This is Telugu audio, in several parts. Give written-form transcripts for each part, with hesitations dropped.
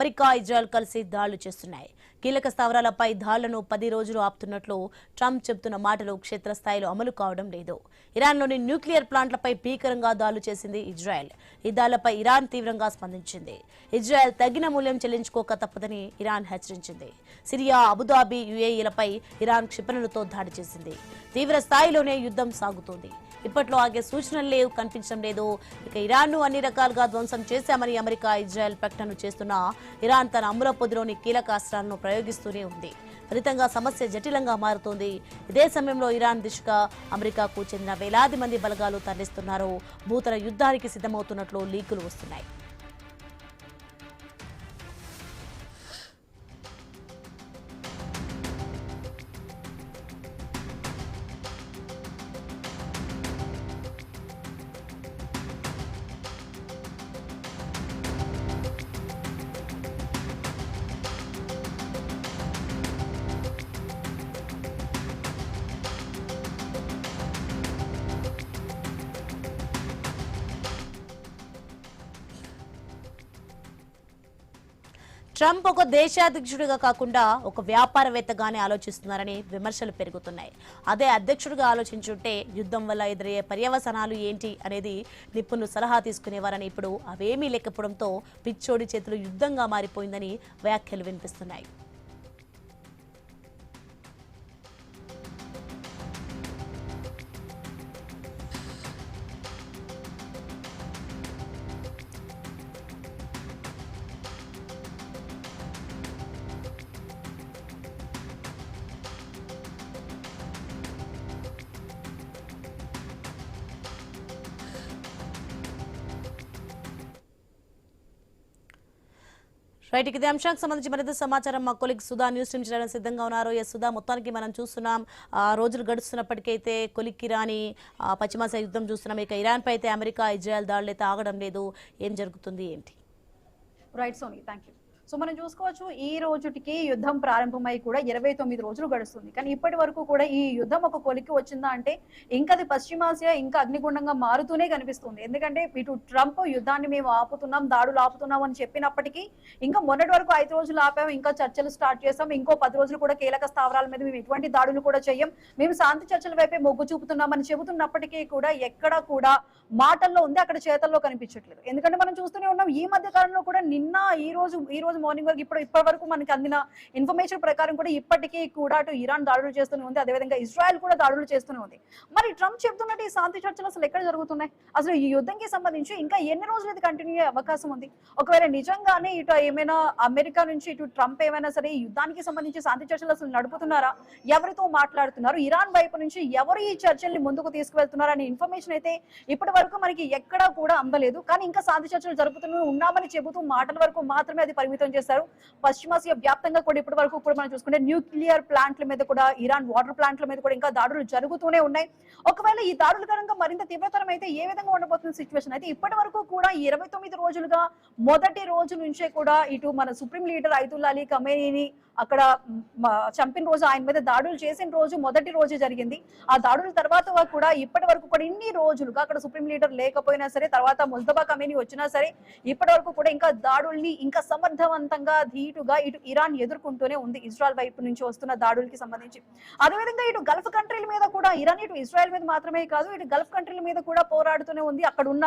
అమెరికా ఇజ్రాయెల్ కలిసి దాడులు చేస్తున్నాయి. కీలక స్థావరాలపై దాడులను 10 రోజులు ఆపుతున్నట్లు ట్రంప్ చెబుతున్న మాటలు క్షేత్రస్థాయిలో అమలు కావడం లేదు. ఇరాన్లోని న్యూక్లియర్ ప్లాంట్లపై భీకరంగా దాడులు చేసింది ఇజ్రాయెల్. ఈ దాడులపై ఇరాన్ తీవ్రంగా స్పందించింది. ఇజ్రాయెల్ తగిన మూల్యం చెల్లించుకోక తప్పదని ఇరాన్ హెచ్చరించింది. సిరియా, అబుదాబి, యుఏఈలపై ఇరాన్ క్షిపణులతో దాడి చేసింది. తీవ్ర స్థాయిలోనే యుద్ధం సాగుతోంది. ఇప్పట్లో ఆగే సూచనలు కనిపించడం లేదు. ఇక ఇరాన్ను అన్ని రకాలుగా ధ్వంసం చేశామని అమెరికా, ఇజ్రాయెల్ ప్రకటనలు చేస్తున్నా ఇరాన్ తన అమ్ముల పొదిలోని కీలక అస్త్రాలను ప్రయోగిస్తూనే ఉంది. ఫలితంగా సమస్య జటిలంగా మారుతోంది. ఇదే సమయంలో ఇరాన్ దిశగా అమెరికాకు చెందిన వేలాది మంది బలగాలు తరలిస్తున్నారు. భూతల యుద్ధానికి సిద్ధమవుతున్నట్లు లీకులు వస్తున్నాయి. ట్రంప్ ఒక దేశాధ్యక్షుడిగా కాకుండా ఒక వ్యాపారవేత్తగానే ఆలోచిస్తున్నారని విమర్శలు పెరుగుతున్నాయి. అదే అధ్యక్షుడిగా ఆలోచించుంటే యుద్ధం వల్ల ఎదురయ్యే పర్యవసానాలు ఏంటి అనేది నిపుణులు సలహా తీసుకునేవారని, ఇప్పుడు అవేమీ లేకపోవడంతో పిచ్చోడి చేతులు యుద్ధంగా మారిపోయిందని వ్యాఖ్యలు వినిపిస్తున్నాయి. రైట్, ఇదే అంశానికి సంబంధించి మరింత సమాచారం మా కొలీగ్ సుధా న్యూస్ టీమ్ చేయడానికి సిద్ధంగా ఉన్నారు. సుధా, మొత్తానికి మనం చూస్తున్నాం రోజులు గడుస్తున్నప్పటికైతే కొలిక్కి రాని పశ్చిమాసియా యుద్ధం చూస్తున్నాం. ఇక ఇరాన్ పై అయితే అమెరికా, ఇజ్రాయెల్ దాడులు అయితే ఆగడం లేదు. ఏం జరుగుతుంది ఏంటి? Right Soni, thank you. So మనం చూసుకోవచ్చు, ఈ రోజుటికి యుద్ధం ప్రారంభమై కూడా 29 రోజులు గడుస్తుంది. కానీ ఇప్పటి వరకు కూడా ఈ యుద్ధం ఒక కొలిక్కి వచ్చిందా అంటే ఇంకా అది పశ్చిమాసియా ఇంకా అగ్నిగుండంగా మారుతూనే కనిపిస్తుంది. ఎందుకంటే ఇటు ట్రంప్ యుద్ధాన్ని మేము ఆపుతున్నాం, దాడులు ఆపుతున్నాం అని చెప్పినప్పటికీ ఇంకా మొన్నటి వరకు 5 రోజులు ఆపాము, ఇంకా చర్చలు స్టార్ట్ చేసాం, ఇంకో 10 రోజులు కూడా కీలక స్థావరాల మీద మేము ఎటువంటి దాడులు కూడా చెయ్యం, మేము శాంతి చర్చల వైపే మొగ్గు చూపుతున్నామని చెబుతున్నప్పటికీ కూడా ఎక్కడ కూడా మాటల్లో ఉంది, అక్కడ చేతల్లో కనిపించట్లేదు. ఎందుకంటే మనం చూస్తూనే ఉన్నాం, ఈ మధ్య కాలంలో కూడా నిన్న ఈ రోజు మార్నింగ్ వరకు ఇప్పటి వరకు మనకి అందిన ఇన్ఫర్మేషన్ ప్రకారం కూడా ఇప్పటికీ కూడా అటు ఇరాన్ దాడులు చేస్తూనే ఉంది, అదేవిధంగా ఇజ్రాయెల్ కూడా దాడులు చేస్తూనే ఉంది. మరి ట్రంప్ చెప్తున్నట్టు ఈ శాంతి చర్చలు అసలు ఎక్కడ జరుగుతున్నాయి? అసలు ఈ యుద్ధంకి సంబంధించి ఇంకా ఎన్ని రోజులు ఇది కంటిన్యూ అయ్యే అవకాశం ఉంది? ఒకవేళ నిజంగానే ఇటు ఏమైనా అమెరికా నుంచి ఇటు ట్రంప్ ఏమైనా సరే ఈ యుద్ధానికి సంబంధించి శాంతి చర్చలు అసలు నడుపుతున్నారా, ఎవరితో మాట్లాడుతున్నారు, ఇరాన్ వైపు నుంచి ఎవరు ఈ చర్చల్ని ముందుకు తీసుకువెళ్తున్నారు అనే ఇన్ఫర్మేషన్ అయితే ఇప్పటి వరకు మనకి ఎక్కడా కూడా అందలేదు. కానీ ఇంకా శాంతి చర్చలు జరుపుతూనే ఉన్నామని చెబుతూ మాటల వరకు మాత్రమే అది పరిమితం చేశారు. పశ్చిమాసియా వ్యాప్తంగా కూడా ఇప్పటి వరకు కూడా మనం చూసుకుంటే న్యూక్లియర్ ప్లాంట్ల మీద కూడా, ఇరాన్ వాటర్ ప్లాంట్ల మీద కూడా ఇంకా దాడులు జరుగుతూనే ఉన్నాయి. ఒకవేళ ఈ దాడుల కనుక మరింత తీవ్రతరం అయితే ఏ విధంగా ఉండబోతున్న సిచ్యువేషన్ అయితే ఇప్పటి వరకు కూడా 29 రోజులుగా మొదటి రోజు నుంచే కూడా ఇటు మన సుప్రీం లీడర్ అయతుల్లా అలీ ఖమేనీని అక్కడ చంపిన రోజు, ఆయన మీద దాడులు చేసిన రోజు మొదటి రోజు జరిగింది. ఆ దాడుల తర్వాత కూడా ఇప్పటి వరకు కూడా ఇన్ని రోజులుగా అక్కడ సుప్రీం లీడర్ లేకపోయినా సరే, తర్వాత ముజ్తబా ఖమేనీ వచ్చినా సరే ఇప్పటి వరకు కూడా ఇంకా దాడుల్ని ఇంకా సమర్థవంతంగా ధీటుగా ఇటు ఇరాన్ ఎదుర్కొంటూనే ఉంది ఇజ్రాయెల్ వైపు నుంచి వస్తున్న దాడులకి సంబంధించి. అదేవిధంగా ఇటు గల్ఫ్ కంట్రీల మీద కూడా ఇరాన్ ఇటు ఇజ్రాయెల్ మీద మాత్రమే కాదు, ఇటు గల్ఫ్ కంట్రీల మీద కూడా పోరాడుతూనే ఉంది. అక్కడ ఉన్న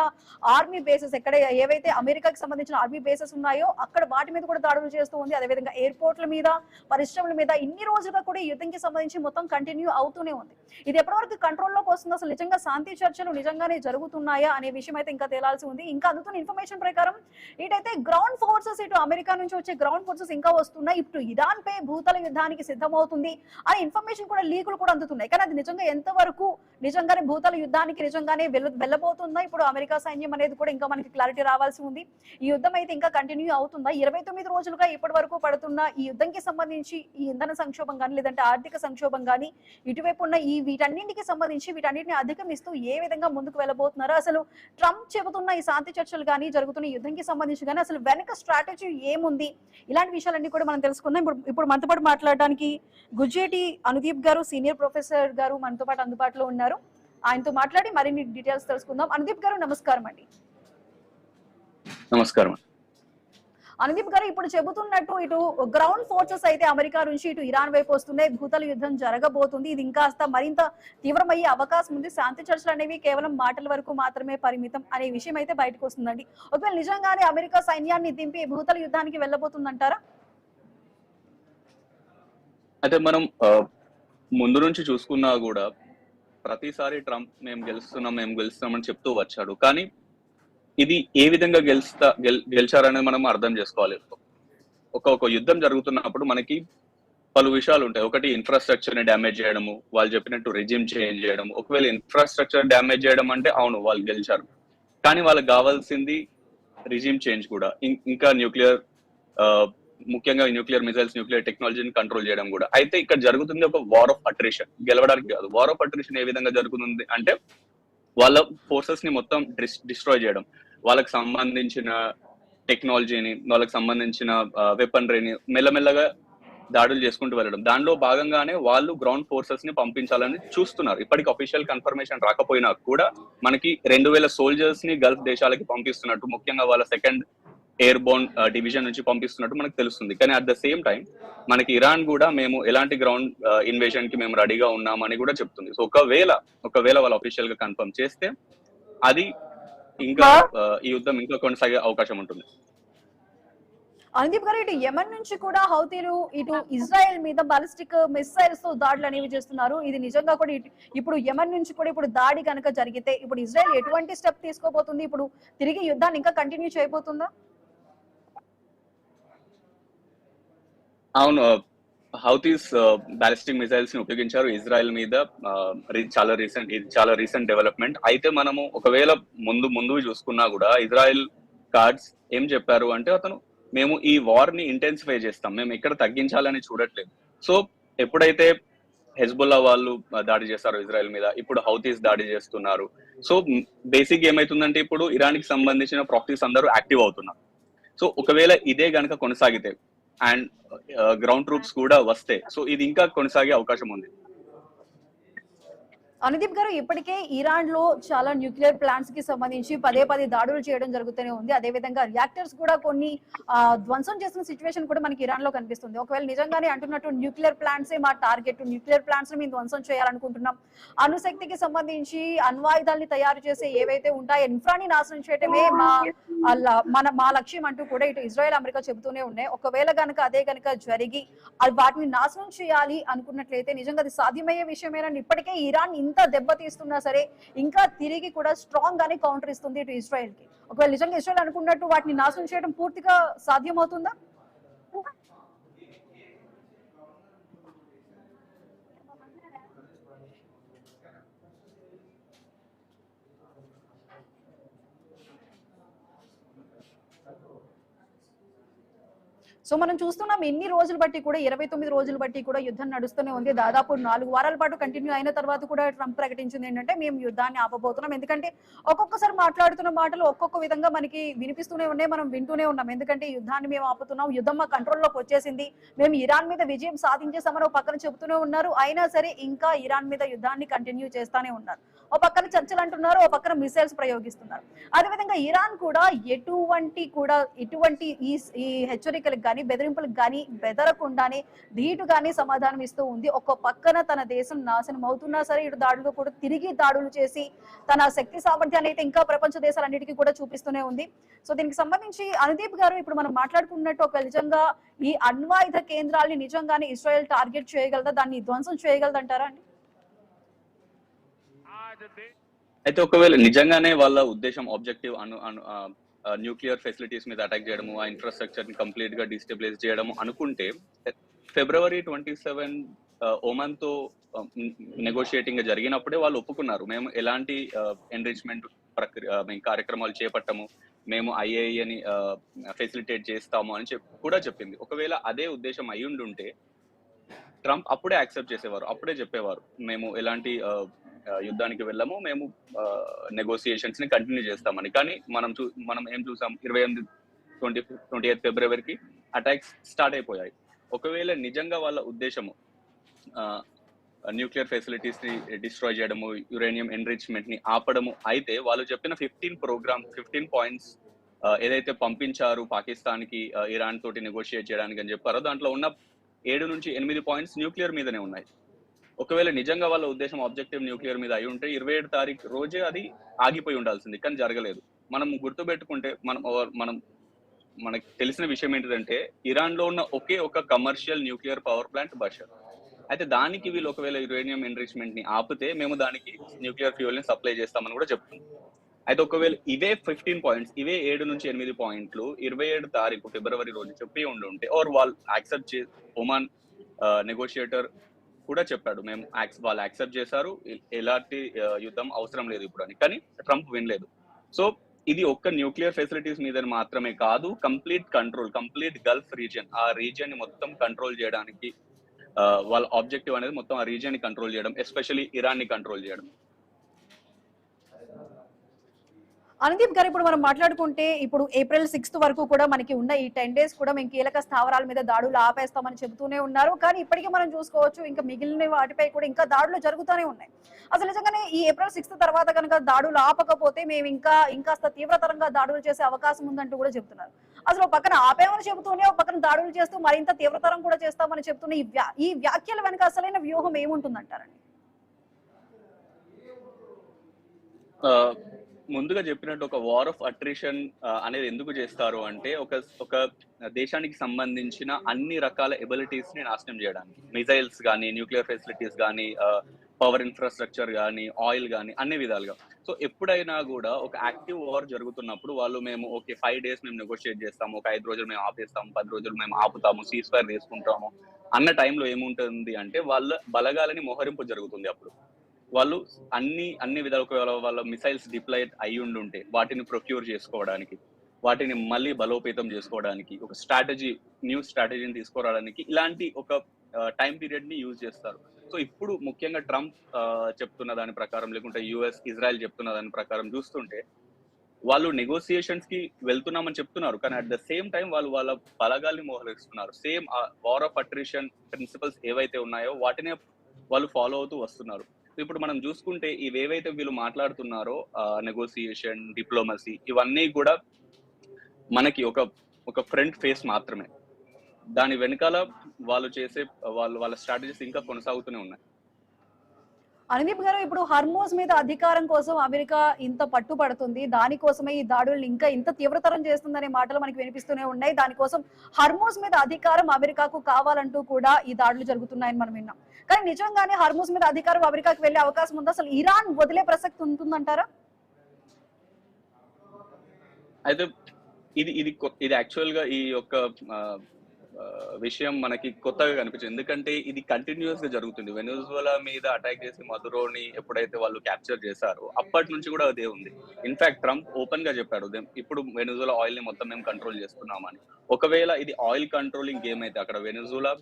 ఆర్మీ బేసెస్, ఎక్కడ ఏవైతే అమెరికాకి సంబంధించిన ఆర్మీ బేసెస్ ఉన్నాయో అక్కడ వాటి మీద కూడా దాడులు చేస్తూ ఉంది. అదేవిధంగా ఎయిర్పోర్ట్ల మీద, పరిశ్రమల మీద ఇన్ని రోజులుగా కూడా ఈ యుద్ధంకి సంబంధించి మొత్తం కంటిన్యూ అవుతూనే ఉంది. ఇది ఎప్పటివరకు కంట్రోల్లోకి వస్తుంది, అసలు నిజంగా శాంతి చర్చలు నిజంగానే జరుగుతున్నాయా అనే విషయం అయితే ఇంకా తేలాల్సి ఉంది. ఇంకా అందుతున్న ఇన్ఫర్మేషన్ ప్రకారం ఇటైతే గ్రౌండ్ ఫోర్సెస్, ఇటు అమెరికా నుంచి వచ్చే గ్రౌండ్ ఫోర్సెస్ ఇంకా వస్తున్నాయి. ఇప్పుడు ఇరాన్ పై భూతల యుద్ధానికి సిద్ధమవుతుంది అనే ఇన్ఫర్మేషన్ కూడా, లీకులు కూడా అందుతున్నాయి. కానీ అది నిజంగా ఎంతవరకు నిజంగానే భూతల యుద్ధానికి నిజంగానే వెళ్ళబోతుందా, ఇప్పుడు అమెరికా సైన్యం అనేది కూడా ఇంకా మనకి క్లారిటీ రావాల్సి ఉంది. ఈ యుద్ధం అయితే ఇంకా కంటిన్యూ అవుతుందా? 29 రోజులుగా ఇప్పటి వరకు పడుతున్న ఈ యుద్ధంకి సంబంధించి ఈ ఇంధన సంక్షోభం కానీ, లేదంటే ఆర్థిక సంక్షోభం కానీ, ఇటువైపు ఉన్న ఈ వీటన్నింటికి సంబంధించి వీటన్నిటిని అధిగమిస్తూ ఏ విధంగా ముందుకు వెళ్ళబోతున్నారో, అసలు ట్రంప్ చెబుతున్న ఈ శాంతి చర్చలు కానీ, జరుగుతున్న యుద్ధంకి సంబంధించి కానీ అసలు వెనక స్ట్రాటజీ ఏముంది, ఇలాంటి విషయాలన్నీ కూడా మనం తెలుసుకుందాం. ఇప్పుడు మనతో పాటు మాట్లాడడానికి గుజ్జేటి అనుదీప్ గారు, సీనియర్ ప్రొఫెసర్ గారు మనతో పాటు అందుబాటులో ఉన్నారు. ఆయనతో మాట్లాడి మరిన్ని డీటెయిల్స్ తెలుసుకుందాం. అనుదీప్ గారు, నమస్కారం అండి. నమస్కారం. అనుదీప్ గారు ఇప్పుడు చెబుతున్నట్టు ఇటు గ్రౌండ్ ఫోర్సెస్ అయితే అమెరికా నుంచి ఇటు ఇరాన్ వైపు వస్తున్నాయి, భూతల యుద్ధం జరగబోతుంది, ఇది ఇంకాస్త మరింత తీవ్రమయ్యే అవకాశం ఉంది, శాంతి చర్చలు అనేవి కేవలం మాటల వరకు మాత్రమే పరిమితం అనే విషయం అయితే బయటకు వస్తుందండి. ఒకవేళ నిజంగానే అమెరికా సైన్యాన్ని దింపి భూతల యుద్ధానికి వెళ్ళబోతుందంటారా? అయితే మనం ముందు నుంచి చూసుకున్నా కూడా ప్రతిసారి ట్రంప్ మేము గెలుస్తున్నామని చెప్తూ వచ్చాడు. కానీ ఇది ఏ విధంగా గెలిచారనేది మనం అర్థం చేసుకోవాలి. ఒక యుద్ధం జరుగుతున్నప్పుడు మనకి పలు విషయాలు ఉంటాయి. ఒకటి ఇన్ఫ్రాస్ట్రక్చర్ ని డ్యామేజ్ చేయడము, వాళ్ళు చెప్పినట్టు రెజ్యూమ్ చేంజ్ చేయడం. ఒకవేళ ఇన్ఫ్రాస్ట్రక్చర్ డ్యామేజ్ చేయడం అంటే అవును వాళ్ళు గెలిచారు, కానీ వాళ్ళకి కావాల్సింది రెజ్యూమ్ చేంజ్ కూడా, ఇంకా న్యూక్లియర్, ముఖ్యంగా న్యూక్లియర్ మిసైల్స్, న్యూక్లియర్ టెక్నాలజీని కంట్రోల్ చేయడం కూడా. అయితే ఇక్కడ జరుగుతుంది ఒక వార్ ఆఫ్ అట్రిషన్, గెలవడానికి కాదు. వార్ ఆఫ్ అట్రిషన్ ఏ విధంగా జరుగుతుంది అంటే వాళ్ళ ఫోర్సెస్ ని మొత్తం డిస్ట్రాయ్ చేయడం, వాళ్ళకి సంబంధించిన టెక్నాలజీని, వాళ్ళకి సంబంధించిన వెపనరీని మెల్లమెల్లగా దాడులు చేసుకుంటూ వెళ్ళడం. దానిలో భాగంగానే వాళ్ళు గ్రౌండ్ ఫోర్సెస్ ని పంపించాలని చూస్తున్నారు. ఇప్పటికి అఫీషియల్ కన్ఫర్మేషన్ రాకపోయినా కూడా మనకి 2000 సోల్జర్స్ ని గల్ఫ్ దేశాలకి పంపిస్తున్నట్టు, ముఖ్యంగా వాళ్ళ సెకండ్ ఎయిర్ బోర్న్ డివిజన్ నుంచి పంపిస్తున్నట్టు మనకు తెలుస్తుంది. కానీ అట్ ద సేమ్ టైం మనకి ఇరాన్ కూడా మేము ఎలాంటి గ్రౌండ్ ఇన్వేషన్ కి మేము రెడీగా ఉన్నామని కూడా చెప్తుంది. సో ఒకవేళ వాళ్ళు అఫీషియల్ గా కన్ఫర్మ్ చేస్తే అది ఇంకా ఈ యుద్ధం ఇంకా కొనసాగే అవకాశం ఉంటుంది. అనుదీప్ గారు, ఇటు యెమెన్ నుంచి కూడా హౌతీలు ఇటు ఇజ్రాయెల్ మీద బాలిస్టిక్ మిసైల్స్ తో దాడులు అనేవి చేస్తున్నారు. ఇది నిజంగా కూడా ఇప్పుడు యెమెన్ నుంచి కూడా ఇప్పుడు దాడి కనుక జరిగితే ఇప్పుడు ఇజ్రాయెల్ ఎటువంటి స్టెప్ తీసుకోబోతుంది? ఇప్పుడు తిరిగి యుద్ధాన్ని ఇంకా కంటిన్యూ చేయబోతుందా? అవును, హౌతీస్ బాలిస్టిక్ మిసైల్స్ ని ఉపయోగించారు ఇజ్రాయెల్ మీద. చాలా రీసెంట్ డెవలప్మెంట్. అయితే మనము ఒకవేళ ముందు చూసుకున్నా కూడా ఇజ్రాయెల్ కార్డ్స్ ఏం చెప్పారు అంటే మేము ఈ వార్ ని ఇంటెన్సిఫై చేస్తాం, మేము ఎక్కడ తగ్గించాలని చూడట్లేదు. సో ఎప్పుడైతే హెజ్బుల్లా వాళ్ళు దాడి చేస్తారు ఇజ్రాయెల్ మీద, ఇప్పుడు హౌతీస్ దాడి చేస్తున్నారు. సో బేసిక్ ఏమైతుందంటే ఇప్పుడు ఇరాన్ కి సంబంధించిన ప్రాక్సీస్ అందరూ యాక్టివ్ అవుతున్నారు. సో ఒకవేళ ఇదే గనక కొనసాగితే అండ్ గ్రౌండ్ ట్రూప్స్ కూడా వస్తే, సో ఇది ఇంకా కొనసాగే అవకాశం ఉంది. అనుదీప్ గారు, ఇప్పటికే ఇరాన్ లో చాలా న్యూక్లియర్ ప్లాంట్స్ కి సంబంధించి పదే దాడులు చేయడం జరుగుతూనే ఉంది. అదే విధంగా రియాక్టర్స్ కూడా కొన్ని ధ్వంసం చేసిన సిచ్యువేషన్ కూడా మనకి ఇరాన్ లో కనిపిస్తుంది. ఒకవేళ నిజంగానే అంటున్నట్టు న్యూక్లియర్ ప్లాంట్స్ మా టార్గెట్, న్యూక్లియర్ ప్లాంట్స్ మేము ధ్వంసం చేయాలనుకుంటున్నాం, అణుశక్తికి సంబంధించి అణ్వాయుధాలని తయారు చేసే ఏవైతే ఉంటాయో ఇన్ఫ్రాని నాశనం చేయటమే మా లక్ష్యం అంటూ కూడా ఇటు ఇజ్రాయెల్, అమెరికా చెబుతూనే ఉన్నాయి. ఒకవేళ గనక అదే గనక జరిగి వాటిని నాశనం చేయాలి అనుకున్నట్లయితే నిజంగా అది సాధ్యమయ్యే విషయమేనని ఇప్పటికే ఇరాన్ ఇంత దెబ్బతీస్తున్నా సరే ఇంకా తిరిగి కూడా స్ట్రాంగ్ గానే కౌంటర్ ఇస్తుంది ఇటు ఇజ్రాయెల్ కి. ఒకవేళ నిజంగా ఇజ్రాయెల్ అనుకున్నట్టు వాటిని నాశనం చేయడం పూర్తిగా సాధ్యమవుతుందా? సో మనం చూస్తున్నాం ఎన్ని రోజులు బట్టి కూడా 29 రోజులు బట్టి కూడా యుద్ధం నడుస్తూనే ఉంది. దాదాపు 4 వారాల పాటు కంటిన్యూ అయిన తర్వాత కూడా ట్రంప్ ప్రకటించింది ఏంటంటే మేము యుద్ధాన్ని ఆపబోతున్నాం. ఎందుకంటే ఒక్కొక్కసారి మాట్లాడుతున్న మాటలు ఒక్కొక్క విధంగా మనకి వినిపిస్తూనే ఉన్నాయి, మనం వింటూనే ఉన్నాం. ఎందుకంటే యుద్ధాన్ని మేము ఆపుతున్నాం, యుద్ధం మా కంట్రోల్లోకి వచ్చేసింది, మేము ఇరాన్ మీద విజయం సాధించేసామని ఒక పక్కన చెబుతూనే ఉన్నారు. అయినా సరే ఇంకా ఇరాన్ మీద యుద్ధాన్ని కంటిన్యూ చేస్తానే ఉన్నారు. ఒక పక్కన చర్చలు అంటున్నారు, ఒక పక్కన మిసైల్స్ ప్రయోగిస్తున్నారు. అదేవిధంగా ఇరాన్ కూడా ఇటువంటి ఈ హెచ్చరికలకు కానీ బెదిరింపులకు కానీ బెదరకుండానే ధీటుగానే సమాధానం ఇస్తూ ఉంది. ఒక పక్కన తన దేశం నాశనం అవుతున్నా సరే ఇటు దాడులు కూడా తిరిగి దాడులు చేసి తన శక్తి సామర్థ్యాన్ని అయితే ఇంకా ప్రపంచ దేశాలన్నిటికీ కూడా చూపిస్తూనే ఉంది. సో దీనికి సంబంధించి అనుదీప్ గారు, ఇప్పుడు మనం మాట్లాడుకున్నట్టు ఒక నిజంగా ఈ అణ్వాయుధ కేంద్రాల్ని నిజంగానే ఇజ్రాయెల్ టార్గెట్ చేయగలదా, దాన్ని ధ్వంసం చేయగలదంటారా అండి? అయితే ఒకవేళ నిజంగానే వాళ్ళ ఉద్దేశం ఆబ్జెక్టివ్ న్యూక్లియర్ ఫెసిలిటీస్ మీద అటాక్ చేయడము, ఆ ఇన్ఫ్రాస్ట్రక్చర్ ని కంప్లీట్ గా డిస్టెబిలైజ్ చేయడము అనుకుంటే February 27 ఒమన్ తో నెగోషియేటింగ్ జరిగినప్పుడే వాళ్ళు ఒప్పుకున్నారు, మేము ఎలాంటి ఎన్రిచ్మెంట్ కార్యక్రమాలు చేపట్టము, మేము ఐఏఈని ఫెసిలిటేట్ చేస్తాము అని కూడా చెప్పింది. ఒకవేళ అదే ఉద్దేశం అయి ఉండుంటే ట్రంప్ అప్పుడే యాక్సెప్ట్ చేసేవారు, అప్పుడే చెప్పేవారు మేము ఎలాంటి యుద్ధానికి వెళ్ళము, మేము నెగోసియేషన్స్ ని కంటిన్యూ చేస్తామని. కానీ మనం ఏం చూసాం, 28 ఫిబ్రవరికి అటాక్స్ స్టార్ట్ అయిపోయాయి. ఒకవేళ నిజంగా వాళ్ళ ఉద్దేశము న్యూక్లియర్ ఫెసిలిటీస్ ని డిస్ట్రాయ్ చేయడము, యురేనియం ఎన్రిచ్మెంట్ ని ఆపడము అయితే వాళ్ళు చెప్పిన 15 పాయింట్స్ ఏదైతే పంపించారు పాకిస్తాన్ కి ఇరాన్ తోటి నెగోషియేట్ చేయడానికి అని చెప్పారో దాంట్లో ఉన్న 7 నుంచి 8 పాయింట్స్ న్యూక్లియర్ మీదనే ఉన్నాయి. ఒకవేళ నిజంగా వాళ్ళ ఉద్దేశం ఆబ్జెక్టివ్ న్యూక్లియర్ మీద అయి ఉంటే 27 తారీఖు రోజే అది ఆగిపోయి ఉండాల్సింది, కానీ జరగలేదు. మనం గుర్తుపెట్టుకుంటే మనం మనకి తెలిసిన విషయం ఏంటిదంటే ఇరాన్ లో ఉన్న ఒకే ఒక commercial nuclear power plant Bashar. అయితే దానికి వీళ్ళు ఒకవేళ యురేనియం ఎన్రిచ్మెంట్ ని ఆపితే మేము దానికి న్యూక్లియర్ ఫ్యూయల్ ని సప్లై చేస్తామని కూడా చెప్తుంది. అయితే ఒకవేళ ఇవే 15 పాయింట్స్, ఇవే 7 నుంచి 8 పాయింట్లు 27 తారీఖు ఫిబ్రవరి రోజు చెప్పి ఉండుంటే వాళ్ళు యాక్సెప్ట్ ఒమాన్ నెగోషియేటర్ కూడా చెప్పాడు, మేము వాళ్ళు యాక్సెప్ట్ చేశారు, ఎలాంటి యుద్ధం అవసరం లేదు ఇప్పుడు అని. కానీ ట్రంప్ వినలేదు. సో ఇది ఒక్క న్యూక్లియర్ ఫెసిలిటీస్ మీద మాత్రమే కాదు, complete control, complete Gulf region, ఆ రీజియన్ ని మొత్తం కంట్రోల్ చేయడానికి వాళ్ళ ఆబ్జెక్టివ్ అనేది మొత్తం ఆ రీజియన్ ని కంట్రోల్ చేయడం, ఎస్పెషల్లీ ఇరాన్ ని కంట్రోల్ చేయడం. అనుదీప్ గారు, ఇప్పుడు మనం మాట్లాడుకుంటే ఇప్పుడు ఏప్రిల్ 6 వరకు కూడా మనకి ఉన్న ఈ 10 days కూడా మేము కీలక స్థావరాల మీద దాడులు ఆపేస్తామని చెబుతూనే ఉన్నారు. కానీ ఇప్పటికీ మనం చూసుకోవచ్చు ఇంకా మిగిలిన వాటిపై కూడా ఇంకా దాడులు జరుగుతూనే ఉన్నాయి. అసలు నిజంగానే ఈ ఏప్రిల్ 6 తర్వాత కనుక దాడులు ఆపకపోతే మేము ఇంకాస్త తీవ్రతరంగా దాడులు చేసే అవకాశం ఉందంటూ కూడా చెప్తున్నారు. అసలు పక్కన ఆపేమని చెబుతూనే పక్కన దాడులు చేస్తూ మరింత తీవ్రతరం కూడా చేస్తామని చెప్తున్న ఈ వ్యాఖ్యల వెనక అసలైన వ్యూహం ఏముంటుందంటారండి? ముందుగా చెప్పినట్టు ఒక వార్ ఆఫ్ అట్రిషన్ అనేది ఎందుకు చేస్తారు అంటే ఒక దేశానికి సంబంధించిన అన్ని రకాల ఎబిలిటీస్ ని నాశనం చేయడానికి, మిసైల్స్ కానీ, న్యూక్లియర్ ఫెసిలిటీస్ కానీ, పవర్ ఇన్ఫ్రాస్ట్రక్చర్ కానీ, ఆయిల్ కానీ, అన్ని విధాలుగా. సో ఎప్పుడైనా కూడా ఒక యాక్టివ్ వార్ జరుగుతున్నప్పుడు వాళ్ళు మేము 5 days మేము నెగోషియేట్ చేస్తాము, ఒక 5 రోజులు మేము ఆపేస్తాము, 10 రోజులు మేము ఆపుతాము, సీజ్ ఫైర్ వేసుకుంటాము అన్న టైంలో ఏముంటుంది అంటే వాళ్ళ బలగాలని మోహరింపు జరుగుతుంది. అప్పుడు వాళ్ళు అన్ని విధాలు వాళ్ళ మిసైల్స్ డిప్లాయ్ అయి ఉండుంటే వాటిని ప్రొక్యూర్ చేసుకోవడానికి, వాటిని మళ్ళీ బలోపేతం చేసుకోవడానికి, ఒక న్యూ స్ట్రాటజీని తీసుకురావడానికి ఇలాంటి ఒక టైం పీరియడ్ ని యూజ్ చేస్తారు. సో ఇప్పుడు ముఖ్యంగా ట్రంప్ చెప్తున్న దాని ప్రకారం, లేకుంటే యుఎస్ ఇజ్రాయెల్ చెప్తున్న దాని ప్రకారం చూస్తుంటే వాళ్ళు నెగోసియేషన్స్ కి వెళ్తున్నామని చెప్తున్నారు, కానీ అట్ ద సేమ్ టైం వాళ్ళు వాళ్ళ బలగాల్ని మోహరిస్తున్నారు. Same war of attrition principles ఏవైతే ఉన్నాయో వాటినే వాళ్ళు ఫాలో అవుతూ వస్తున్నారు. ఇప్పుడు మనం చూసుకుంటే ఇవేవైతే వీళ్ళు మాట్లాడుతున్నారో నెగోసియేషన్, డిప్లొమసీ, ఇవన్నీ కూడా మనకి ఒక ఫ్రంట్ ఫేస్ మాత్రమే. దాని వెనకాల వాళ్ళు చేసే వాళ్ళ స్ట్రాటజీస్ ఇంకా కొనసాగుతూనే ఉన్నాయి. అనుదీప్ గారు, ఇప్పుడు హర్మోజ్ మీద అధికారం కోసం అమెరికా ఇంత పట్టుబడుతుంది, దానికోసమే ఈ దాడుల్ని ఇంకా ఇంత తీవ్రతరం చేస్తుందనే మాటలు మనకి వినిపిస్తూనే ఉన్నాయి. దానికోసం హర్మోజ్ మీద అధికారం అమెరికాకు కావాలంటూ కూడా ఈ దాడులు జరుగుతున్నాయని మనం విన్నాం. కానీ నిజంగానే హర్మోజ్ మీద అధికారం అమెరికాకు వెళ్లే అవకాశం ఉందా? అసలు ఇరాన్ వదిలే ప్రసక్తి ఉంటుందంటారా? అయితే ఇది యాక్చువల్ గా ఈ యొక్క విషయం మనకి కొత్తగా కనిపించింది, ఎందుకంటే ఇది కంటిన్యూస్ గా జరుగుతుంది. వెనెజులా మీద అటాక్ చేసి మదురోని ఎప్పుడైతే వాళ్ళు క్యాప్చర్ చేశారో అప్పటి నుంచి కూడా అదే ఉంది. ఇన్ఫాక్ట్ ట్రంప్ ఓపెన్ గా చెప్పాడు, ఇప్పుడు వెనెజులా ఆయిల్ ని మొత్తం మేము కంట్రోల్ చేస్తున్నామని. ఒకవేళ ఇది ఆయిల్ కంట్రోలింగ్ గేమ్ అయితే అక్కడ వెనెజులా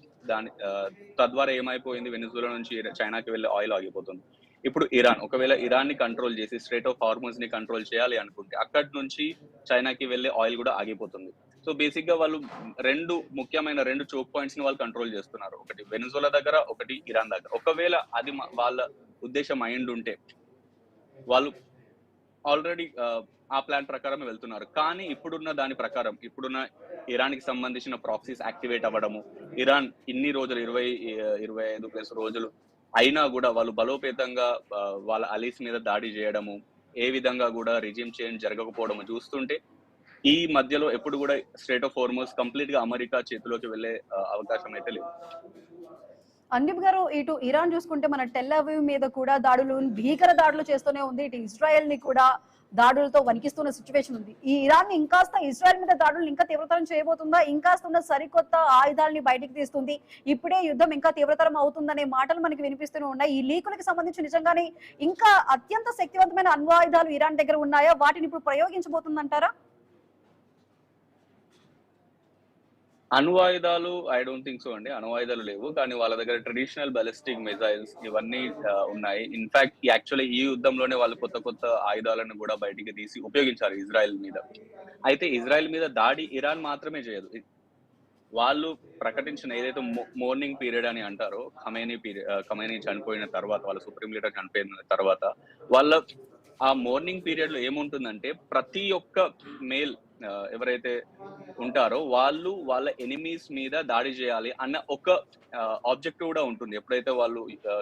తద్వారా ఏమైపోయింది, వెనెజులా నుంచి చైనాకి వెళ్ళే ఆయిల్ ఆగిపోతుంది. ఇప్పుడు ఒకవేళ ఇరాన్ ని కంట్రోల్ చేసి స్ట్రైట్ ఆఫ్ హార్మోజ్ ని కంట్రోల్ చేయాలి అనుకుంటే అక్కడి నుంచి చైనాకి వెళ్ళే ఆయిల్ కూడా ఆగిపోతుంది. సో బేసిక్ గా వాళ్ళు ముఖ్యమైన రెండు చోక్ పాయింట్స్ ని వాళ్ళు కంట్రోల్ చేస్తున్నారు, ఒకటి వెనెజులా దగ్గర, ఒకటి ఇరాన్ దగ్గర. ఒకవేళ అది వాళ్ళ ఉద్దేశం అయిండుంటే వాళ్ళు ఆల్రెడీ ఆ ప్లాన్ ప్రకారం వెళ్తున్నారు. కానీ ఇప్పుడున్న దాని ప్రకారం, ఇప్పుడున్న ఇరాన్ కి సంబంధించిన ప్రాక్సీస్ యాక్టివేట్ అవ్వడము, ఇరాన్ ఇన్ని రోజులు 25+ రోజులు అయినా కూడా వాళ్ళు బలోపేతంగా వాళ్ళ అలీస్ మీద దాడి చేయడము, ఏ విధంగా కూడా రిజిమ్ చేంజ్ జరగకపోవడము చూస్తుంటే ఈ మధ్యలో ఎప్పుడు కూడా స్ట్రైట్ ఆఫ్ హార్మోజ్ కంప్లీట్ గా అమెరికా చేతిలోకి వెళ్లే అవకాశం అయితే లేదు. అనుదీప్ గారు, ఇటు ఇరాన్ చూసుకుంటే మన టెల్ అవీవ్ మీద కూడా భీకర దాడులు చేస్తూనే ఉంది, ఇటు ఇజ్రాయెల్ ని కూడా దాడులతో వణికిస్తున్న సిచ్యువేషన్ ఉంది. ఈ ఇరాన్ ని ఇంకాస్త ఇజ్రాయెల్ మీద దాడులు ఇంకా తీవ్రతరం చేయబోతుందా? ఇంకాస్త ఉన్న సరికొత్త ఆయుధాలని బయటికి తీస్తుంది, ఇప్పుడే యుద్ధం ఇంకా తీవ్రతరం అవుతుందనే మాటలు మనకి వినిపిస్తూనే ఉన్నాయి. ఈ లీకులకు సంబంధించి నిజంగానే ఇంకా అత్యంత శక్తివంతమైన అణ్వాయుధాలు ఇరాన్ దగ్గర ఉన్నాయా? వాటిని ఇప్పుడు ప్రయోగించబోతుందంటారా? అణువాయుధాలు ఐ డోంట్ థింక్ సో అండి, అణువాయుధాలు లేవు. కానీ వాళ్ళ దగ్గర ట్రెడిషనల్ బాలిస్టిక్ మిసైల్స్ ఇవన్నీ ఉన్నాయి. ఇన్ఫాక్ట్ యాక్చువల్లీ ఈ యుద్ధంలోనే వాళ్ళు కొత్త ఆయుధాలను కూడా బయటికి తీసి ఉపయోగించారు ఇజ్రాయెల్ మీద. అయితే ఇజ్రాయెల్ మీద దాడి ఇరాన్ మాత్రమే చేయదు. వాళ్ళు ప్రకటించిన ఏదైతే మోర్నింగ్ పీరియడ్ అని అంటారో, ఖమేనీ చనిపోయిన తర్వాత, వాళ్ళ సుప్రీం లీడర్ చనిపోయిన తర్వాత వాళ్ళ ఆ మోర్నింగ్ పీరియడ్ లో ఏముంటుందంటే ప్రతి ఒక్క మేల్ ఎవరైతే ఉంటారో వాళ్ళు వాళ్ళ ఎనిమీస్ మీద దాడి చేయాలి అన్న ఒక ఆబ్జెక్టివ్ కూడా ఉంటుంది. ఎప్పుడైతే వాళ్ళు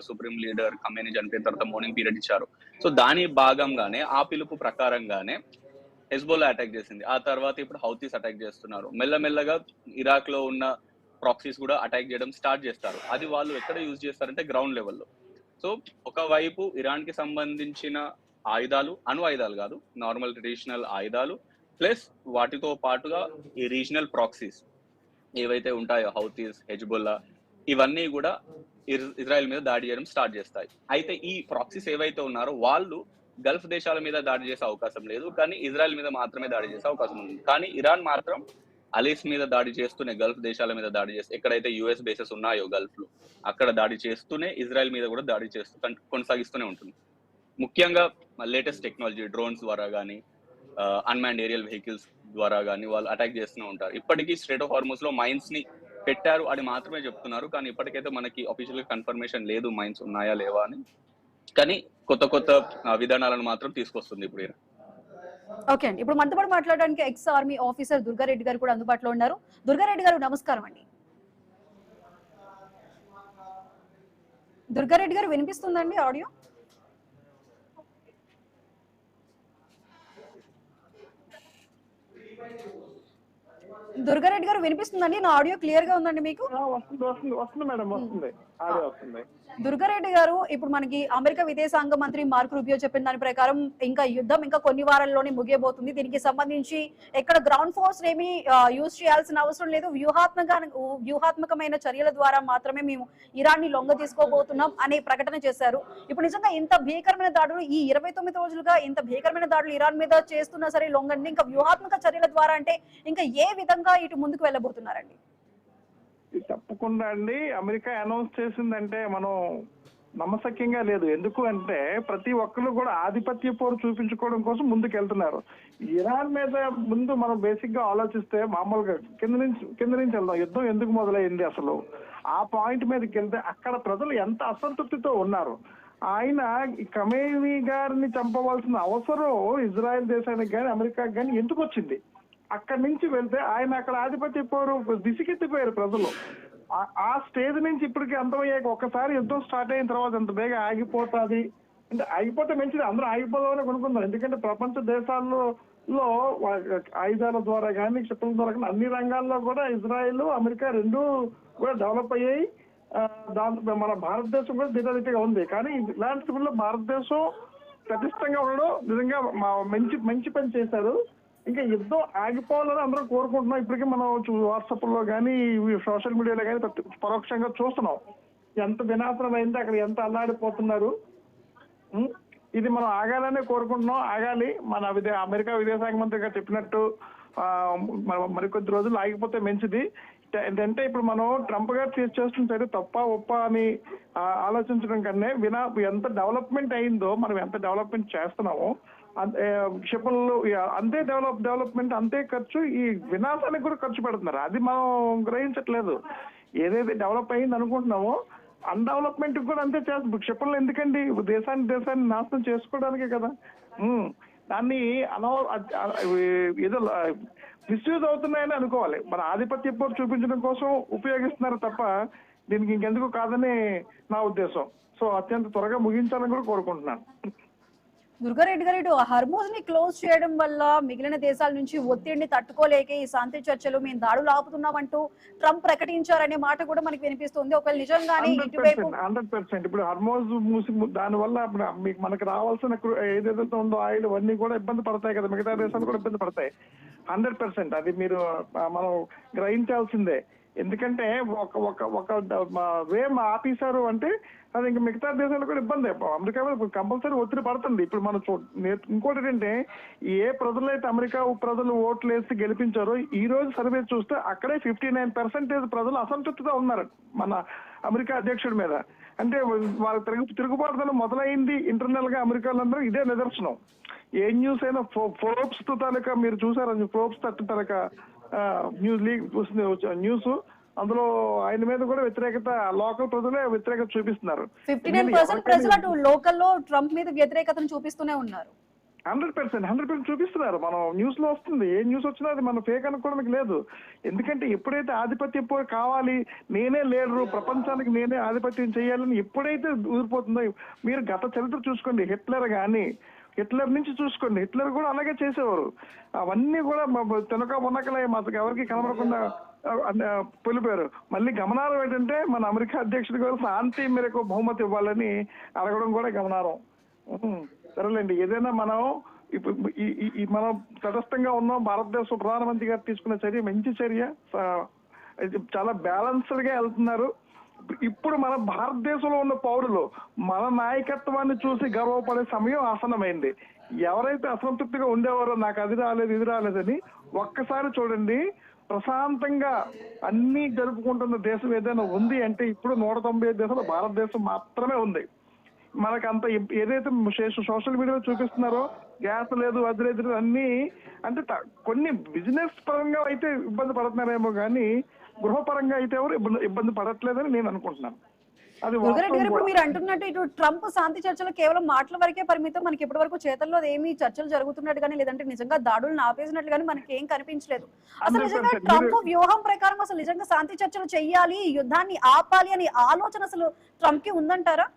సుప్రీం లీడర్ ఖమేనీ చనిపోయిన తర్వాత మౌనింగ్ పీరియడ్ ఇచ్చారు, సో దాని భాగంగానే ఆ పిలుపు ప్రకారంగానే హెజ్బోలా అటాక్ చేసింది. ఆ తర్వాత ఇప్పుడు హౌతీస్ అటాక్ చేస్తున్నారు. మెల్లమెల్లగా ఇరాక్ లో ఉన్న ప్రాక్సీస్ కూడా అటాక్ చేయడం స్టార్ట్ చేస్తారు. అది వాళ్ళు ఎక్కడ యూజ్ చేస్తారంటే గ్రౌండ్ లెవెల్లో. సో ఒకవైపు ఇరాన్ కి సంబంధించిన ఆయుధాలు, అణు ఆయుధాలు కాదు, నార్మల్ ట్రెడిషనల్ ఆయుధాలు, ప్లస్ వాటితో పాటుగా ఈ రీజనల్ ప్రాక్సీస్ ఏవైతే ఉంటాయో హౌతీస్, హెజ్బోల్లా, ఇవన్నీ కూడా ఇజ్రాయెల్ మీద దాడి చేయడం స్టార్ట్ చేస్తాయి. అయితే ఈ ప్రాక్సీస్ ఏవైతే ఉన్నారో వాళ్ళు గల్ఫ్ దేశాల మీద దాడి చేసే అవకాశం లేదు, కానీ ఇజ్రాయెల్ మీద మాత్రమే దాడి చేసే అవకాశం ఉంది. కానీ ఇరాన్ మాత్రం అలీస్ మీద దాడి చేస్తూనే, గల్ఫ్ దేశాల మీద దాడి చేస్తూ, ఎక్కడైతే యుఎస్ బేసెస్ ఉన్నాయో గల్ఫ్ లో అక్కడ దాడి చేస్తూనే ఇజ్రాయెల్ మీద కూడా దాడి చేస్తూ కొనసాగిస్తూనే ఉంటుంది. ముఖ్యంగా లేటెస్ట్ టెక్నాలజీ డ్రోన్స్ ద్వారా కానీ, అన్మాన్డ్ ఏరియల్ వెహికల్స్ ద్వారా కానీ వాళ్ళు అటాక్ చేస్తూనే ఉంటారు. ఇప్పటికీ స్ట్రైట్ ఆఫ్ హార్మోస్ లో మైన్స్ ని పెట్టారు అని మాత్రమే చెప్తున్నారు, కానీ ఇప్పటికైతే మనకి అఫీషియల్ కన్ఫర్మేషన్ లేదు మైన్స్ ఉన్నాయా లేవా అని. కానీ కొత్త కొత్త విధానాలను మాత్రం తీసుకొస్తుంది ఇప్పుడు ఇరాన్. ఓకే అండి, ఇప్పుడు మనతో పాటు మాట్లాడడానికి ఎక్స్ ఆర్మీ ఆఫీసర్ దుర్గారెడ్డి గారు కూడా అందుబాటులో ఉన్నారు. దుర్గారెడ్డి గారు నమస్కారం అండి. దుర్గారెడ్డి గారు వినిపిస్తుందండి ఆడియో? దుర్గారెడ్డి గారు వినిపిస్తుందండి? నా ఆడియో క్లియర్ గా ఉందండి మీకు? వస్తుంది మేడం, వస్తుంది, ఆడియో వస్తుంది. దుర్గారెడ్డి గారు, ఇప్పుడు మనకి అమెరికా విదేశాంగ మంత్రి మార్క్ రూబియో చెప్పిన దాని ప్రకారం ఇంకా యుద్ధం ఇంకా కొన్ని వారాల్లోనే ముగియబోతుంది. దీనికి సంబంధించి ఎక్కడ గ్రౌండ్ ఫోర్స్ ఏమి యూజ్ చేయాల్సిన అవసరం లేదు, వ్యూహాత్మకమైన చర్యల ద్వారా మాత్రమే మేము ఇరాన్ ని లొంగ తీసుకోబోతున్నాం అనే ప్రకటన చేశారు. ఇప్పుడు నిజంగా ఇంత భీకరమైన దాడులు, ఈ 29 రోజులుగా ఇంత భీకరమైన దాడులు ఇరాన్ మీద చేస్తున్నా సరే లొంగండి, ఇంకా వ్యూహాత్మక చర్యల ద్వారా అంటే ఇంకా ఏ విధంగా ఇటు ముందుకు వెళ్ళబోతున్నారండి? తప్పకుండా అండి, అమెరికా అనౌన్స్ చేసిందంటే మనం నమ్మశక్యంగా లేదు. ఎందుకు అంటే ప్రతి ఒక్కరు కూడా ఆధిపత్య పోరు చూపించుకోవడం కోసం ముందుకు వెళ్తున్నారు. ఇరాన్ మీద ముందు మనం బేసిక్ గా ఆలోచిస్తే, మామూలుగా కింద నుంచి వెళ్దాం. యుద్ధం ఎందుకు మొదలైంది అసలు ఆ పాయింట్ మీదకి వెళ్తే అక్కడ ప్రజలు ఎంత అసంతృప్తితో ఉన్నారు. ఆయన ఖమేనీ గారిని చంపవలసిన అవసరం ఇజ్రాయెల్ దేశానికి కానీ అమెరికాకి కానీ ఎందుకు వచ్చింది? అక్కడి నుంచి వెళ్తే ఆయన అక్కడ ఆధిపత్య పోరు దిశకెత్తిపోయారు ప్రజలు. ఆ స్టేజ్ నుంచి ఇప్పటికీ అంతమయ్యాక ఒక్కసారి యుద్ధం స్టార్ట్ అయిన తర్వాత ఎంత బేగా ఆగిపోతుంది అంటే, ఆగిపోతే మంచిది, అందరూ ఆగిపోదామని కొనుక్కుందాం. ఎందుకంటే ప్రపంచ దేశాల్లో ఆయుధాల ద్వారా కానీ, క్షిపణుల ద్వారా కానీ అన్ని రంగాల్లో కూడా ఇజ్రాయెల్, అమెరికా రెండు కూడా డెవలప్ అయ్యాయి. దాంతో మన భారతదేశం కూడా దిటదిటగా ఉంది. కానీ ఇలాంటి సమయంలో భారతదేశం ప్రతిష్టంగా ఉండడం నిజంగా మంచి పని చేశారు. ఇంకా యుద్ధం ఆగిపోవాలని అందరూ కోరుకుంటున్నాం. ఇప్పటికీ మనం వాట్సాప్ లో కానీ, సోషల్ మీడియాలో కానీ పరోక్షంగా చూస్తున్నాం ఎంత వినాశనం అయింది, అక్కడ ఎంత అల్లాడిపోతున్నారు. ఇది మనం ఆగాలనే కోరుకుంటున్నాం, ఆగాలి. మన అమెరికా విదేశాంగ మంత్రి గారు చెప్పినట్టు మరికొద్ది రోజులు ఆగిపోతే మంచిది. ఏంటంటే ఇప్పుడు మనం ట్రంప్ గారు చేస్తున్న సరే తప్ప ఒప్ప అని ఆలోచించడం కన్నా ఎంత డెవలప్మెంట్ అయిందో, మనం ఎంత డెవలప్మెంట్ చేస్తున్నామో క్షిపణులు అంతే డెవలప్మెంట్ అంతే ఖర్చు ఈ వినాశానికి కూడా ఖర్చు పెడుతున్నారు. అది మనం గ్రహించట్లేదు. ఏదైతే డెవలప్ అయింది అనుకుంటున్నామో అన్డెవలప్మెంట్ కూడా అంతే చేస్తుంది. క్షిపణులు ఎందుకండి? దేశాన్ని నాశనం చేసుకోవడానికే కదా. దాన్ని ఏదో మిస్యూజ్ అవుతున్నాయని అనుకోవాలి. మన ఆధిపత్య పోరు చూపించడం కోసం ఉపయోగిస్తున్నారు తప్ప దీనికి ఇంకెందుకు కాదని నా ఉద్దేశం. సో అత్యంత త్వరగా ముగించాలని కూడా కోరుకుంటున్నాను. దుర్గారెడ్డి గారు, ఇటు హర్మోజ్ ని క్లోజ్ చేయడం వల్ల మిగిలిన దేశాల నుంచి ఒత్తిడిని తట్టుకోలేక ఈ శాంతి చర్చలు మేము దాడులు ఆపుతున్నామంటూ ట్రంప్ ప్రకటించారనే మాట కూడా మనకి వినిపిస్తుంది. ఒకవేళ నిజంగానే ఇటువైపు 100% ఇప్పుడు హర్మోజ్ మూసి దాని వల్ల మనకు రావాల్సిన ఏదైతే ఉందో ఆయిల్ అన్ని కూడా ఇబ్బంది పడతాయి కదా, మిగతా దేశాలు కూడా ఇబ్బంది పడతాయి. 100% అది మీరు మనం గ్రహించాల్సిందే. ఎందుకంటే ఒక వే ఆపేశారు అంటే అది ఇంకా మిగతా దేశాలు కూడా ఇబ్బంది. అమెరికా మీద కంపల్సరీ ఒత్తిడి పడుతుంది. ఇప్పుడు మనం ఇంకోటి ఏంటంటే, ఏ ప్రజలైతే అమెరికా ప్రజలు ఓట్లు వేసి గెలిపించారో ఈ రోజు సర్వే చూస్తే అక్కడే 59% ప్రజలు అసంతృప్తితో ఉన్నారు మన అమెరికా అధ్యక్షుడి మీద. అంటే వాళ్ళ తిరుగుబాటుదల మొదలైంది ఇంటర్నల్ గా అమెరికాలో. ఇదే నిదర్శనం. ఏ న్యూస్ అయినా ఫోర్బ్స్ తాలూకా మీరు చూసారా? ఫోర్బ్స్ తాలూకా న్యూస్ అందులో ఆయన మీద కూడా వ్యతిరేకత, లోకల్ ప్రజలే వ్యతిరేకత చూపిస్తున్నారు. 59% ప్రజలు అటు లోకల్లో ట్రంప్ మీద వ్యతిరేకతను చూపిస్తూనే ఉన్నారు. 100% చూపిస్తున్నారు. మనం న్యూస్ లో వస్తుంది, ఏ న్యూస్ వచ్చినా అది మనం ఫేక్ అనుకోవడానికి లేదు. ఎందుకంటే ఎప్పుడైతే ఆధిపత్యం కావాలి, నేనే లీడరు, ప్రపంచానికి నేనే ఆధిపత్యం చేయాలని ఎప్పుడైతే ఊరిపోతుందో, మీరు గత చరిత్ర చూసుకోండి, హిట్లర్ నుంచి చూసుకోండి, హిట్లర్ కూడా అలాగే చేసేవారు. అవన్నీ కూడా తినక మునకలే మాకు ఎవరికి కనబడకుండా పొలిపారు. మళ్ళీ గమనారం ఏంటంటే మన అమెరికా అధ్యక్షుడు గారు శాంతి మేరకు బహుమతి ఇవ్వాలని అడగడం కూడా గమనారం. సరేలేండి, ఏదైనా మనం మనం తటస్థంగా ఉన్నాం. భారతదేశం ప్రధానమంత్రి గారు తీసుకున్న చర్య మంచి చర్య, చాలా బ్యాలెన్స్డ్ గా వెళ్తున్నారు. ఇప్పుడు మన భారతదేశంలో ఉన్న పౌరులు మన నాయకత్వాన్ని చూసి గర్వపడే సమయం ఆసన్నమైంది. ఎవరైతే అసంతృప్తిగా ఉండేవారో నాకు అది రాలేదు ఇది రాలేదని ఒక్కసారి చూడండి, ప్రశాంతంగా అన్ని జరుపుకుంటున్న దేశం ఏదైనా ఉంది అంటే ఇప్పుడు 190 దేశాలు భారతదేశం మాత్రమే ఉంది. మనకంత ఏదైతే సోషల్ మీడియాలో చూపిస్తున్నారో గ్యాస్ లేదు అది లేదు అన్ని అంటే కొన్ని బిజినెస్ పరంగా అయితే ఇబ్బంది పడుతున్నారేమో కానీ గృహపరంగా అయితే ఎవరు ఇబ్బంది పడట్లేదని నేను అనుకుంటున్నాను. అది ఇప్పుడు మీరు అంటున్నట్టు ఇటు ట్రంప్ శాంతి చర్చలు కేవలం మాటల వరకే పరిమితం, మనకి ఇప్పటి వరకు చేతల్లో ఏమి చర్చలు జరుగుతున్నట్టు కానీ లేదంటే నిజంగా దాడులను ఆపేసినట్లు కానీ మనకి ఏం కనిపించలేదు. అసలు నిజంగా ట్రంప్ వ్యూహం ప్రకారం అసలు నిజంగా శాంతి చర్చలు చెయ్యాలి, యుద్ధాన్ని ఆపాలి అని ఆలోచన అసలు ట్రంప్ కి ఉందంటారా?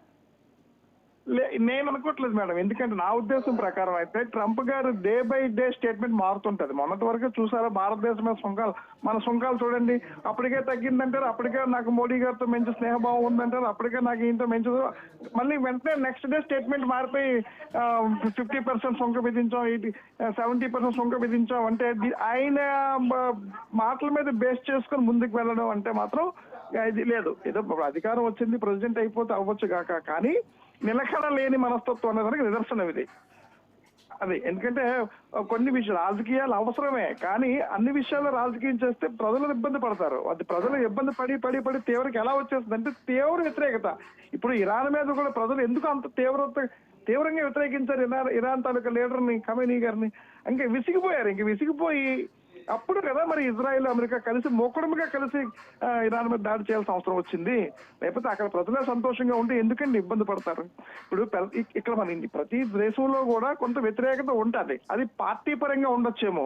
నేను అనుకోవట్లేదు మేడం. ఎందుకంటే నా ఉద్దేశం ప్రకారం అయితే ట్రంప్ గారు డే బై డే స్టేట్మెంట్ మారుతుంటది. మొన్నటి వరకు చూసారా భారతదేశం మీద సుంకాలు, మన సుంకాలు చూడండి అప్పటికే తగ్గిందంటారు, అప్పటికే నాకు మోడీ గారితో మంచి స్నేహభావం ఉందంటారు, అప్పటికే నాకు ఇంత మంచి, మళ్ళీ వెంటనే నెక్స్ట్ డే స్టేట్మెంట్ మారిపోయి 50% సుంక విధించాం, 70% సుంక విధించాం అంటే ఆయన మాటల మీద బేస్ చేసుకుని ముందుకు వెళ్ళడం అంటే మాత్రం ఇది లేదు. ఏదో అధికారం వచ్చింది ప్రెసిడెంట్ అయిపోతే అవ్వచ్చు కాక, కానీ నిలకడ లేని మనస్తత్వం అనేదానికి నిదర్శనం ఇది. అది ఎందుకంటే కొన్ని విషయాలు రాజకీయాలు అవసరమే, కానీ అన్ని విషయాల్లో రాజకీయం చేస్తే ప్రజలు ఇబ్బంది పడతారు. అది ప్రజలు ఇబ్బంది పడి తీవ్రకి ఎలా వచ్చేస్తుంది అంటే తీవ్ర వ్యతిరేకత. ఇప్పుడు ఇరాన్ మీద కూడా ప్రజలు ఎందుకు అంత తీవ్రంగా వ్యతిరేకించారు ఇరాన్ తాలూకా లీడర్ని ఖమేనీ గారిని, ఇంకా విసిగిపోయి అప్పుడు కదా మరి ఇజ్రాయెల్ అమెరికా కలిసి మూకుడుగా కలిసి ఇరాన్ మీద దాడి చేయాల్సిన అవసరం వచ్చింది. లేకపోతే అక్కడ ప్రజలే సంతోషంగా ఉంటే ఎందుకండి ఇబ్బంది పడతారు? ఇప్పుడు ఇక్కడ మన ప్రతి దేశంలో కూడా కొంత వ్యతిరేకత ఉంటుంది, అది పార్టీ పరంగా ఉండొచ్చేమో,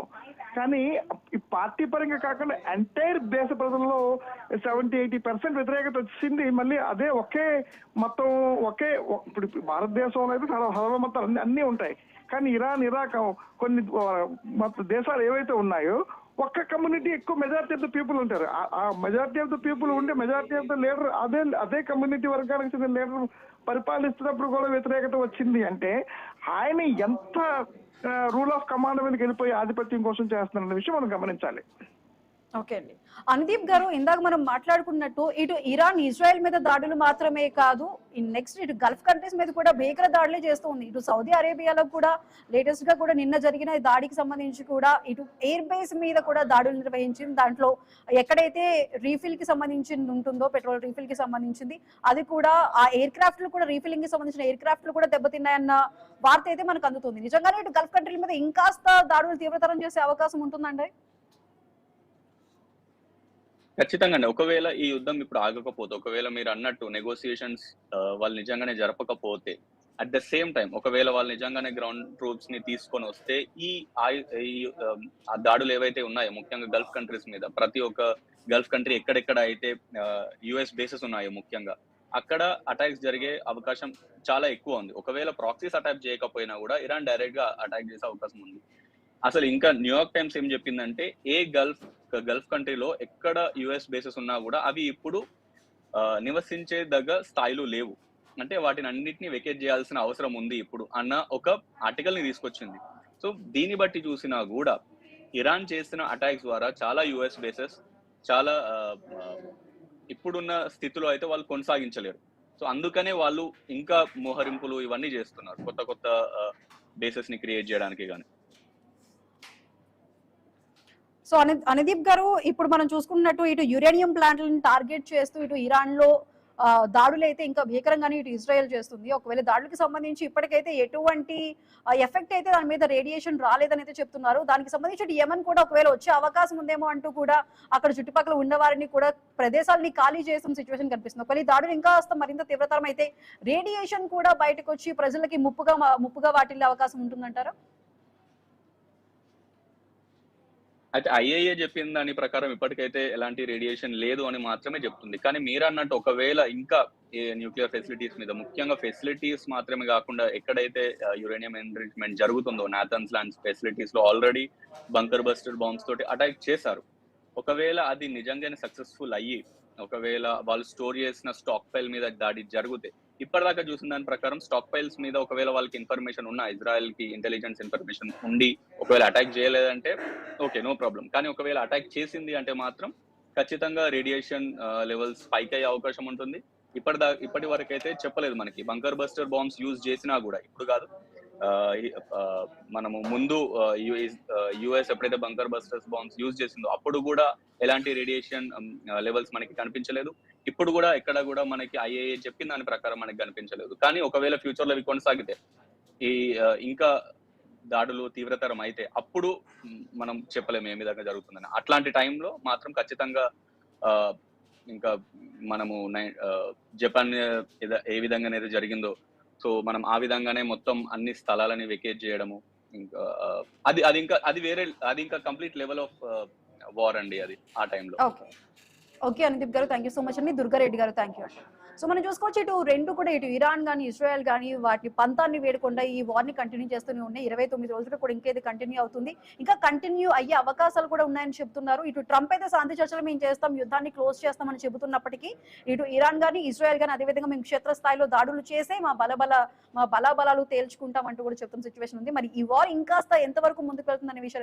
కానీ ఈ పార్టీ పరంగా కాకుండా ఎంటైర్ దేశ ప్రజల్లో 70-80% వ్యతిరేకత వచ్చింది. మళ్ళీ అదే ఇప్పుడు భారతదేశంలో అయితే సర్వమతాలు అన్నీ ఉంటాయి, కానీ ఇరాన్ ఇరాక్ కొన్ని దేశాలు ఏవైతే ఉన్నాయో ఒక్క కమ్యూనిటీ ఎక్కువ మెజారిటీ ఆఫ్ ద పీపుల్ ఉంటారు. ఆ మెజారిటీ ఆఫ్ ద పీపుల్ ఉంటే మెజారిటీ ఆఫ్ ద లీడర్ అదే కమ్యూనిటీ వర్గానికి చెందిన లీడర్ పరిపాలిస్తున్నప్పుడు కూడా వ్యతిరేకత వచ్చింది అంటే ఆయన ఎంత రూల్ ఆఫ్ కమాండ్ మీదకి వెళ్ళిపోయి ఆధిపత్యం కోసం చేస్తున్నారన్న విషయం మనం గమనించాలి. ఓకే అండి, అనుదీప్ గారు ఇందాక మనం మాట్లాడుకున్నట్టు ఇటు ఇరాన్ ఇజ్రాయెల్ మీద దాడులు మాత్రమే కాదు, నెక్స్ట్ ఇటు గల్ఫ్ కంట్రీస్ మీద కూడా భీకర దాడులే చేస్తూ ఉంది. ఇటు సౌదీ అరేబియాలో కూడా లేటెస్ట్ గా కూడా నిన్న జరిగిన దాడికి సంబంధించి కూడా ఇటు ఎయిర్ బేస్ మీద కూడా దాడులు నిర్వహించింది. దాంట్లో ఎక్కడైతే రీఫిల్ కి సంబంధించి ఉంటుందో పెట్రోల్ రీఫిల్ కి సంబంధించింది అది కూడా ఆ ఎయిర్ క్రాఫ్ట్ లు కూడా రీఫిలింగ్ కి సంబంధించిన ఎయిర్ క్రాఫ్ట్ లు కూడా దెబ్బతిన్నాయన్న వార్త అయితే మనకు అందుతుంది. నిజంగానే ఇటు గల్ఫ్ కంట్రీల మీద ఇంకాస్త దాడులు తీవ్రతరం చేసే అవకాశం ఉంటుందండి? ఖచ్చితంగా అండి. ఒకవేళ ఈ యుద్ధం ఇప్పుడు ఆగకపోతే, ఒకవేళ మీరు అన్నట్టు నెగోసియేషన్స్ వాళ్ళు నిజంగానే జరపకపోతే, అట్ ద సేమ్ టైం ఒకవేళ వాళ్ళు నిజంగానే గ్రౌండ్ ట్రూప్స్ ని తీసుకొని వస్తే ఈ దాడులు ఏవైతే ఉన్నాయో ముఖ్యంగా గల్ఫ్ కంట్రీస్ మీద, ప్రతి ఒక్క గల్ఫ్ కంట్రీ ఎక్కడెక్కడ అయితే యుఎస్ బేసెస్ ఉన్నాయో ముఖ్యంగా అక్కడ అటాక్స్ జరిగే అవకాశం చాలా ఎక్కువ ఉంది. ఒకవేళ ప్రాక్సీస్ అటాక్ చేయకపోయినా కూడా ఇరాన్ డైరెక్ట్ గా అటాక్ చేసే అవకాశం ఉంది. అసలు ఇంకా న్యూయార్క్ టైమ్స్ ఏం చెప్పిందంటే గల్ఫ్ కంట్రీలో ఎక్కడ యుఎస్ బేసెస్ ఉన్నా కూడా అవి ఇప్పుడు నివసించే స్థాయిలో లేవు, అంటే వాటిని అన్నిటిని వెకేట్ చేయాల్సిన అవసరం ఉంది ఇప్పుడు అన్న ఒక ఆర్టికల్ ని తీసుకొచ్చింది. సో దీన్ని బట్టి చూసినా కూడా ఇరాన్ చేసిన అటాక్స్ ద్వారా చాలా యుఎస్ బేసెస్ చాలా ఇప్పుడున్న స్థితిలో అయితే వాళ్ళు కొనసాగించలేరు. సో అందుకనే వాళ్ళు ఇంకా మోహరింపులు ఇవన్నీ చేస్తున్నారు, కొత్త బేసెస్ ని క్రియేట్ చేయడానికి కానీ. సో అనుదీప్ గారు, ఇప్పుడు మనం చూసుకున్నట్టు ఇటు యురేనియం ప్లాంట్లను టార్గెట్ చేస్తూ ఇటు ఇరాన్ లో దాడులు అయితే ఇంకా భీకరంగానే ఇటు ఇజ్రాయెల్ చేస్తుంది. ఒకవేళ దాడులకు సంబంధించి ఇప్పటికైతే ఎటువంటి ఎఫెక్ట్ అయితే దాని మీద రేడియేషన్ రాలేదని అయితే చెప్తున్నారు. దానికి సంబంధించి ఇటు యెమెన్ కూడా ఒకవేళ వచ్చే అవకాశం ఉందేమో అంటూ కూడా అక్కడ చుట్టుపక్కల ఉన్న వారిని కూడా ప్రదేశాలని ఖాళీ చేసిన సిచ్యువేషన్ కనిపిస్తుంది. ఒకవేళ ఈ దాడులు ఇంకా మరింత తీవ్రతరం అయితే రేడియేషన్ కూడా బయటకు వచ్చి ప్రజలకి ముప్పుగా వాటిల్లే అవకాశం ఉంటుందంటారా? అయితే ఐఏఏ చెప్పిన దాని ప్రకారం ఇప్పటికైతే ఎలాంటి రేడియేషన్ లేదు అని మాత్రమే చెప్తుంది. కానీ మీరు అన్నట్టు ఒకవేళ ఇంకా న్యూక్లియర్ ఫెసిలిటీస్ మీద, ముఖ్యంగా ఫెసిలిటీస్ మాత్రమే కాకుండా ఎక్కడైతే యురేనియం ఎన్రిచ్మెంట్ జరుగుతుందో నాథన్స్ ల్యాండ్స్ ఫెసిలిటీస్ లో ఆల్రెడీ బంకర్ బస్టర్ బాంబ్స్ తోటి అటాక్ చేశారు. ఒకవేళ అది నిజంగానే సక్సెస్ఫుల్ అయ్యి ఒకవేళ వాళ్ళు స్టోర్ చేసిన స్టాక్ పైల్ మీద దాడి జరిగితే, ఇప్పటిదాకా చూసిన దాని ప్రకారం స్టాక్ పైల్స్ మీద ఒకవేళ వాళ్ళకి ఇన్ఫర్మేషన్ ఉన్నా, ఇజ్రాయెల్ కి ఇంటెలిజెన్స్ ఇన్ఫర్మేషన్ ఉండి ఒకవేళ అటాక్ చేయలేదంటే ఓకే, నో ప్రాబ్లం. కానీ ఒకవేళ అటాక్ చేసింది అంటే మాత్రం ఖచ్చితంగా రేడియేషన్ లెవెల్స్ స్పైక్ అయ్యే అవకాశం ఉంటుంది. ఇప్పటి వరకు అయితే చెప్పలేదు మనకి. బంకర్ బస్టర్ బాంబ్స్ యూజ్ చేసినా కూడా, ఇప్పుడు కాదు, మనము ముందు యుఎస్ ఎప్పుడైతే బంకర్ బస్టర్స్ బాంబ్స్ యూజ్ చేసిందో అప్పుడు కూడా ఎలాంటి రేడియేషన్ లెవెల్స్ మనకి కనిపించలేదు. ఇప్పుడు కూడా ఎక్కడ కూడా మనకి ఐఏఏ చెప్పిన దాని ప్రకారం మనకి కనిపించలేదు. కానీ ఒకవేళ ఫ్యూచర్ లో ఇవి కొనసాగితే, ఈ ఇంకా దాడులు తీవ్రతరం అయితే అప్పుడు మనం చెప్పలేము ఏ విధంగా జరుగుతుందని. అట్లాంటి టైంలో మాత్రం ఖచ్చితంగా ఇంకా మనము జపాన్ ఏ విధంగానైతే జరిగిందో, సో మనం ఆ విధంగానే మొత్తం అన్ని స్థలాలని వెకేట్ చేయడము, ఇంకా అది ఇంకా కంప్లీట్ లెవెల్ ఆఫ్ వార్ అండి అది ఆ టైంలో. ఓకే అనుదీప్ గారు, థ్యాంక్ యూ సో మచ్ అండి. దుర్గారెడ్డి గారు, థ్యాంక్ యూ. సో మనం చూసుకోవచ్చు, ఇటు రెండు కూడా, ఇటు ఇరాన్ కానీ ఇజ్రాయెల్ కానీ వాటి పంతాన్ని వేడకుండా ఈ వార్ని కంటిన్యూ చేస్తూనే ఉన్నాయి. 29 రోజులు కూడా ఇంకా ఇది కంటిన్యూ అవుతుంది. ఇంకా కంటిన్యూ అయ్యే అవకాశాలు కూడా ఉన్నాయని చెప్తున్నారు. ఇటు ట్రంప్ అయితే శాంతి చర్చలు మేము చేస్తాం, యుద్ధాన్ని క్లోజ్ చేస్తామని చెబుతున్నప్పటికీ, ఇటు ఇరాన్ కానీ ఇజ్రాయెల్ కానీ అదేవిధంగా మేము క్షేత్రస్థాయిలో దాడులు చేసే మా బలాబలాలు తేల్చుకుంటాం అంటూ కూడా చెప్తున్న సిచ్యువేషన్ ఉంది. మరి ఈ వార్ ఇంకాస్త ఎంతవరకు ముందుకు వెళ్తుందనే విషయాలు